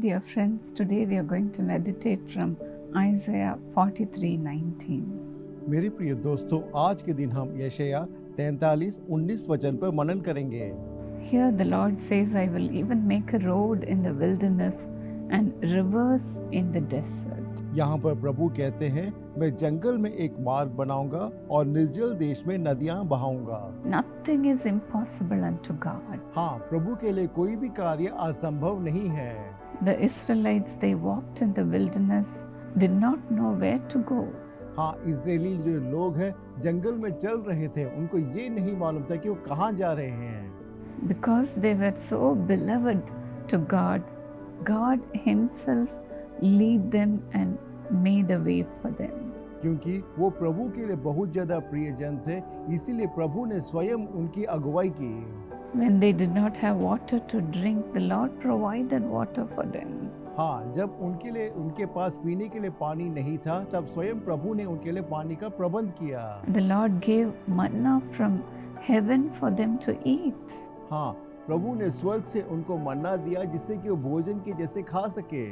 Dear friends, today we are going to meditate from Isaiah 43:19. मेरे प्रिय दोस्तों, आज के दिन हम यशाया 43:19 वचन पर मनन करेंगे। Here the Lord says, I will even make a road in the wilderness and rivers in the desert. यहाँ पर प्रभु कहते हैं, मैं जंगल में एक मार्ग बनाऊंगा और निर्जल देश में नदियां बहाऊंगा। Nothing is impossible unto God. हाँ, प्रभु के लिए कोई भी कार्य असंभव नहीं है। The Israelites, they walked in the wilderness, did not know where to go. हाँ, इजरायली जो लोग हैं जंगल में चल रहे थे, उनको ये नहीं मालूम था कि वो कहाँ जा रहे हैं। Because they were so beloved to God, God Himself lead them and made a way for them. क्योंकि वो प्रभु के लिए बहुत ज्यादा प्रियजन थे, इसीलिए प्रभु ने स्वयं उनकी अगुवाई की। When they did not have water to drink, the Lord provided water for them. हाँ, जब उनके पास पीने के लिए पानी नहीं था, तब स्वयं प्रभु ने उनके लिए पानी का प्रबंध किया। The Lord gave manna from heaven for them to eat. हाँ, प्रभु ने स्वर्ग से उनको मन्ना दिया जिससे कि वो भोजन के जैसे खा सके।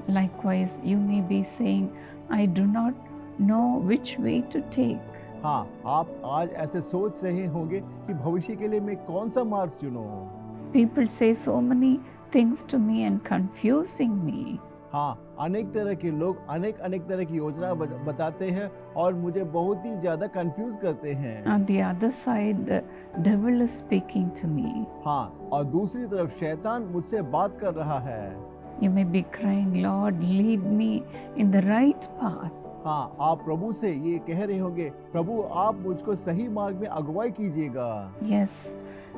Likewise, you may be saying, I do not know which way to take. हाँ, आप आज ऐसे सोच रहे होंगे कि भविष्य के लिए मैं कौन सा मार्ग चुनूं। People say so many things to me and confusing me. हाँ, अनेक तरह के लोग अनेक तरह की योजना बताते हैं और मुझे बहुत ही ज्यादा कंफ्यूज करते हैं। On the other side, the devil is speaking to me. हाँ, और दूसरी तरफ शैतान मुझसे बात कर रहा है। You may be crying, Lord, lead me in the right path. हाँ, आप प्रभु से ये कह रहे होंगे, प्रभु आप मुझको सही मार्ग में अगुवाई कीजिएगा। Yes,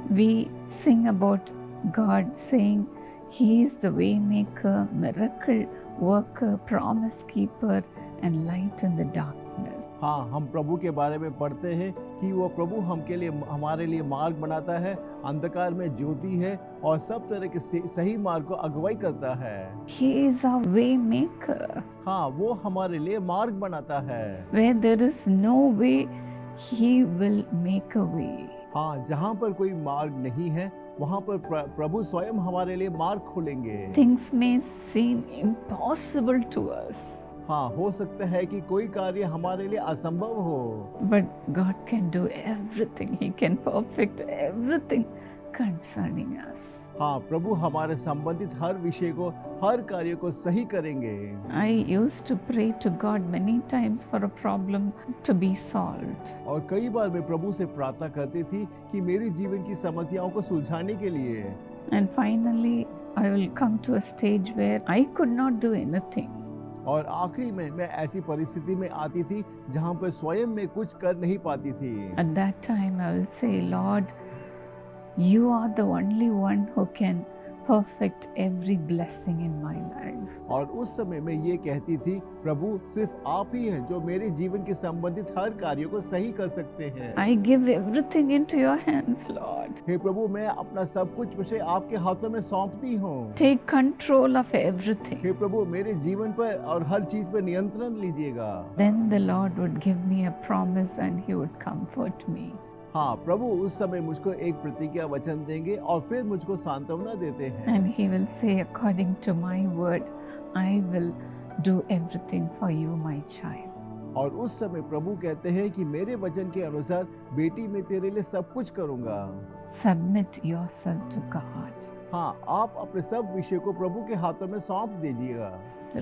we sing about God saying He is the way maker, miracle worker, promise keeper and light in the darkness. हाँ, हम प्रभु के बारे में पढ़ते हैं कि वो प्रभु हमारे लिए मार्ग बनाता है, अंधकार में ज्योति है और सब तरह के सही मार्ग को अगुवाई करता है। He is our way maker. हाँ, वो हमारे लिए मार्ग बनाता है। Where there is no way, He will make a way. हाँ, जहाँ पर कोई मार्ग नहीं है, वहाँ पर प्रभु स्वयं हमारे लिए मार्ग खोलेंगे। Things may seem impossible to us. हाँ, हो सकता है कि कोई कार्य हमारे लिए असंभव हो, But God can do everything. He can perfect everything concerning us. हाँ, प्रभु हमारे संबंधित हर विषय को, हर कार्य को सही करेंगे। I used to pray to God many times for a problem to be solved. और कई बार मैं प्रभु से प्रार्थना करती थी कि मेरे जीवन की समस्याओं को सुलझाने के लिए। And finally, I will come to a stage where I could not do anything. और आखिरी में मैं ऐसी परिस्थिति में आती थी जहाँ पर स्वयं में कुछ कर नहीं पाती थी। At that time, I will say, Lord, You are the only one who can perfect every blessing in my life. और उस समय मैं ये कहती थी, प्रभु सिर्फ आप ही हैं जो मेरे जीवन के संबंधित हर कार्यों को सही कर सकते हैं। I give everything into your hands, Lord. हे प्रभु, मैं अपना सब कुछ विषय आपके हाथों में सौंपती हूँ। Take control of everything. हे प्रभु, मेरे जीवन पर और हर चीज पर नियंत्रण लीजिएगा। Then the Lord would give me a promise and He would comfort me. हाँ, प्रभु उस समय मुझको एक प्रतिज्ञा वचन देंगे और फिर मुझको सांत्वना देते हैं। And He will say, according to my word, I will do everything for you, my child. और उस समय प्रभु कहते हैं कि मेरे वचन के अनुसार बेटी मैं तेरे लिए सब कुछ करूँगा। Submit yourself to God. हाँ, आप अपने सब विषय को प्रभु के हाथों में सौंप दीजिएगा।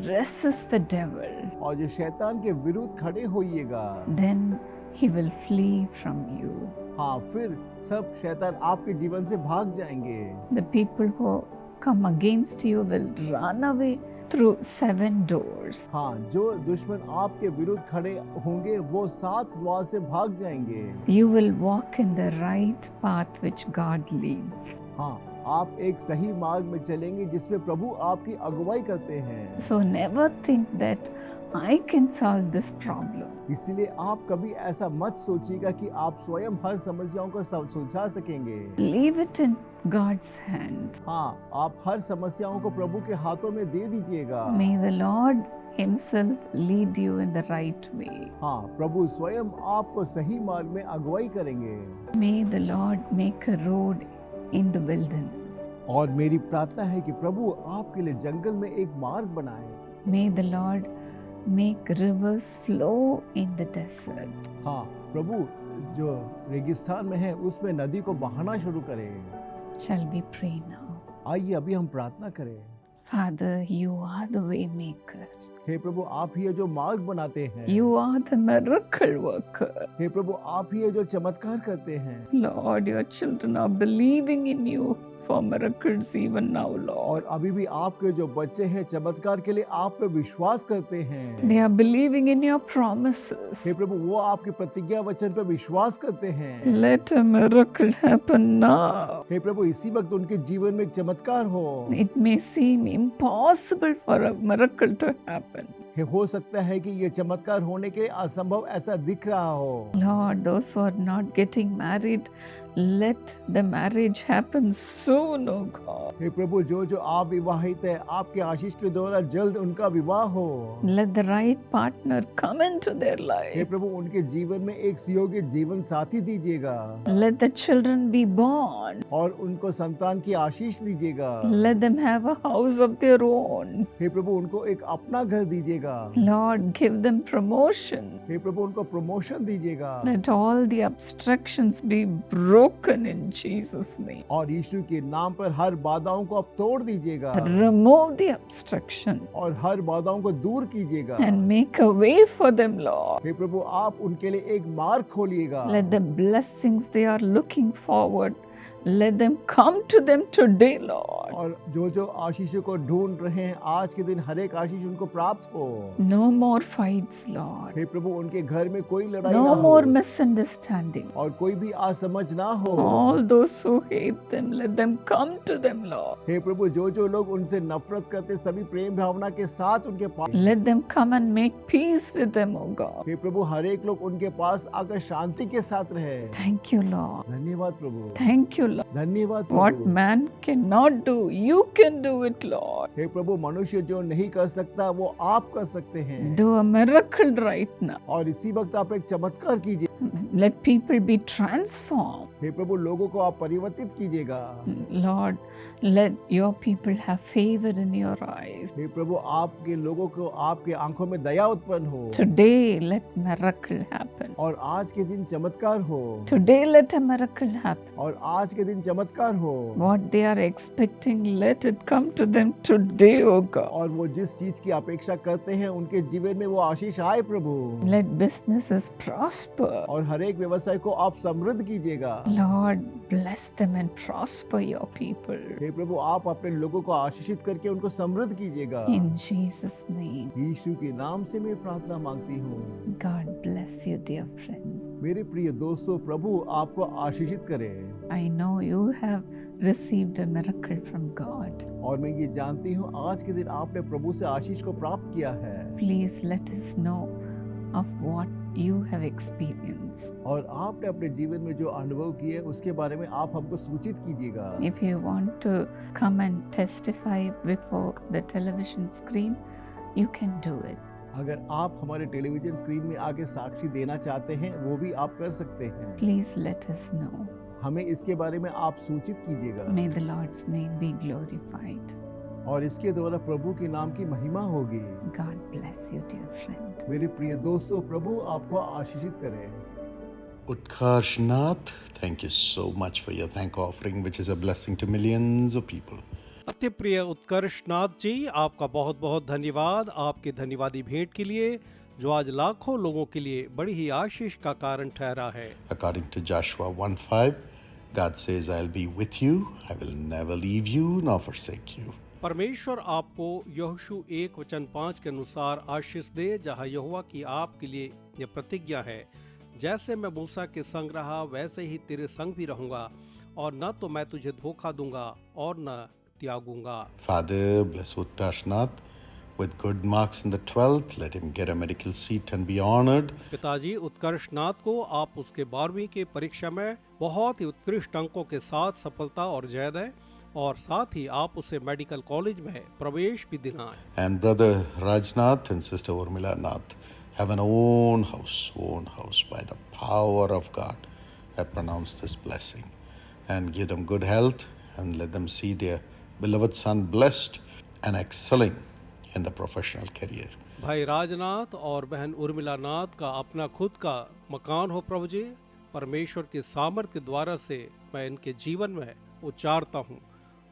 Resist the devil. और जो शैतान के विरुद्ध खड़े होइएगा। Then He will flee from you. हाँ, फिर सब शैतान आपके जीवन से भाग जाएंगे। The people who come against you will run away through 7 doors. हाँ, जो दुश्मन आपके विरुद्ध खड़े होंगे वो 7 द्वार से भाग जाएंगे। You will walk in the right path which God leads. हाँ, आप एक सही मार्ग में चलेंगे जिसमें प्रभु आपकी अगुवाई करते हैं। So never think that I can solve this problem. इसीलिए आप कभी ऐसा मत सोचिएगा कि आप स्वयं हर समस्याओं को सुलझा सकेंगे। Leave it in God's hand. हाँ, आप हर समस्याओं को प्रभु के हाथों में दे दीजिएगा। May the Lord Himself lead you in the right way. हाँ, प्रभु स्वयं आपको सही मार्ग में अगुवाई करेंगे। May the Lord make a road in the wilderness. और मेरी प्रार्थना है कि प्रभु आपके लिए जंगल में एक मार्ग बनाए। May the Lord make rivers flow in the desert. हाँ प्रभु, जो रेगिस्तान में है उसमें नदी को बहाना शुरू करें। Shall we pray now? आइए अभी हम प्रार्थना करें। Father, you are the way maker. हे प्रभु, आप ही है जो मार्ग बनाते हैं। You are the miracle worker. हे प्रभु, आप ही है जो चमत्कार करते हैं। Lord, your children are believing in you for miracles even now, Lord. और अभी भी आपके जो बच्चे हैं चमत्कार के लिए आप पे विश्वास करते हैं। They are believing in your promises. हे प्रभु, वो आपके प्रतिज्ञा वचन पे विश्वास करते हैं। Let a miracle happen now. हे प्रभु, इसी वक्त उनके जीवन में एक चमत्कार हो। It may seem impossible for a miracle to happen. हो सकता है कि ये चमत्कार होने के असंभव ऐसा दिख रहा हो। Lord, those who are not getting married, let the marriage happen soon, oh God. हे प्रभु, जो जो आप विवाहित है आपके आशीष के द्वारा जल्द उनका विवाह हो। Let the right partner come into their hey life. प्रभु, उनके जीवन में एक सुयोग्य जीवन साथी दीजिएगा Let the children be born. और उनको संतान की आशीष दीजिएगा। Let them have a house of their own. हे प्रभु, उनको एक अपना घर दीजिएगा। Lord, give them promotion. हे प्रभु, उनको प्रमोशन दीजिएगा। Let all the obstructions be broken in Jesus' name. और यीशु के नाम पर हर बाधाओं को आप तोड़ दीजिएगा Remove the obstruction और हर बाधाओं को दूर कीजिएगा। and make a way for them, Lord. हे प्रभु, आप उनके लिए एक मार्ग खोलिएगा। Let the blessings they are looking forward, let them come to them today, Lord. और जो जो आशीषों को ढूंढ रहे हैं आज के दिन हर एक आशीष उनको प्राप्त हो। No more fights, Lord. हे प्रभु, उनके घर में कोई लड़ाई No ना हो more misunderstanding. और कोई भी असमझ ना हो। All those who hate them, let them come to them, Lord. हे प्रभु, जो जो लोग उनसे नफरत करते सभी प्रेम भावना के साथ उनके पास। Let them come and make peace with them, oh God. हे प्रभु, हर एक लोग उनके पास आकर शांति के साथ रहे। Thank you, Lord. धन्यवाद प्रभु, Thank you, Lord. धन्यवाद What Prabhu. man cannot do, you can do it, Lord. हे प्रभु, मनुष्य जो नहीं कर सकता वो आप कर सकते हैं। Do a miracle right now. और इसी वक्त आप एक चमत्कार कीजिए। Let people be transformed. हे प्रभु, लोगों को आप परिवर्तित कीजिएगा। Lord, let your people have favor in your eyes. हे प्रभु, आपके लोगों को आपके आंखों में दया उत्पन्न हो। Today, let miracle happen. और आज के दिन चमत्कार हो। Today, let a miracle happen. और आज के दिन चमत्कार हो। What they are expecting, let it come to them today, oh God. और वो जिस चीज की अपेक्षा करते हैं उनके जीवन में वो आशीष आए प्रभु। Let businesses prosper. और हर एक व्यवसाय को आप समृद्ध कीजिएगा। Lord, bless them and prosper your people. हे प्रभु, आप अपने लोगों को आशीषित करके उनको समृद्ध कीजिएगा। In Jesus' name, यीशु के नाम से मैं प्रार्थना मांगती हूँ। God bless you, dear friends. मेरे प्रिय दोस्तों, प्रभु आपको आशीषित करे। I know you have received a miracle from God. और मैं ये जानती हूँ आज के दिन आपने प्रभु से आशीष को प्राप्त किया है। Please let us know of what you have experienced. और आपने अपने जीवन में जो अनुभव किए उसके बारे में आप हमको सूचित कीजिएगा। If you want to come and testify before the television screen, you can do it. अगर आप हमारे टेलीविजन स्क्रीन में आके साक्षी देना चाहते हैं वो भी आप कर सकते हैं। Please let us know. हमें इसके बारे में आप सूचित कीजिएगा May the Lord's name be glorified. और इसके द्वारा प्रभु के नाम की महिमा होगी। God bless you, dear friend. मेरे प्रिय दोस्तों, प्रभु आपको आशीषित करे। Utkarsh Nath, thank you so much for your thank offering, which is a blessing to millions of people. अति प्रिय उत्कर्ष नाथ जी, आपका बहुत बहुत धन्यवाद आपके धन्यवादी भेंट के लिए जो आज लाखों लोगों के लिए बड़ी ही आशीष का कारण ठहरा है। According to Joshua 1:5, God says, I'll be with you, I will never leave you nor forsake you. परमेश्वर आपको यहोशू 1:5 के अनुसार आशीष दे, जहाँ यहोवा की आपके लिए यह प्रतिज्ञा है, जैसे मैं मूसा के संग रहा वैसे ही तेरे संग भी रहूंगा, और न तो मैं तुझे धोखा दूंगा और न त्यागूंगा। Father, bless Utkarsh Nath with good marks in the 12th. Let him get a medical seat and be honored. पिताजी, उत्कर्ष नाथ को आप उसके 12वीं के परीक्षा में बहुत ही उत्कृष्ट अंकों के साथ सफलता और जय दें, और साथ ही आप उसे मेडिकल कॉलेज में प्रवेश भी दिलाएं। And brother Rajnath and sister Urmila Nath have an own house by the power of God. I pronounce this blessing and give them good health and let them see their beloved son blessed and excelling in the professional career. भाई राजनाथ और बहन उर्मिला नाथ का अपना खुद का मकान हो प्रभु जी। परमेश्वर की सामर्थ्य के द्वारा से मैं इनके जीवन में उच्चारता हूँ।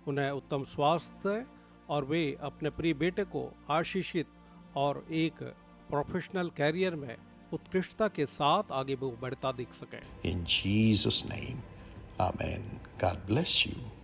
उन्हें उत्तम स्वास्थ्य और वे अपने प्रिय बेटे को आशीषित और एक प्रोफेशनल कैरियर में उत्कृष्टता के साथ आगे बढ़ता दिख सकें। In Jesus' name, Amen. God bless you.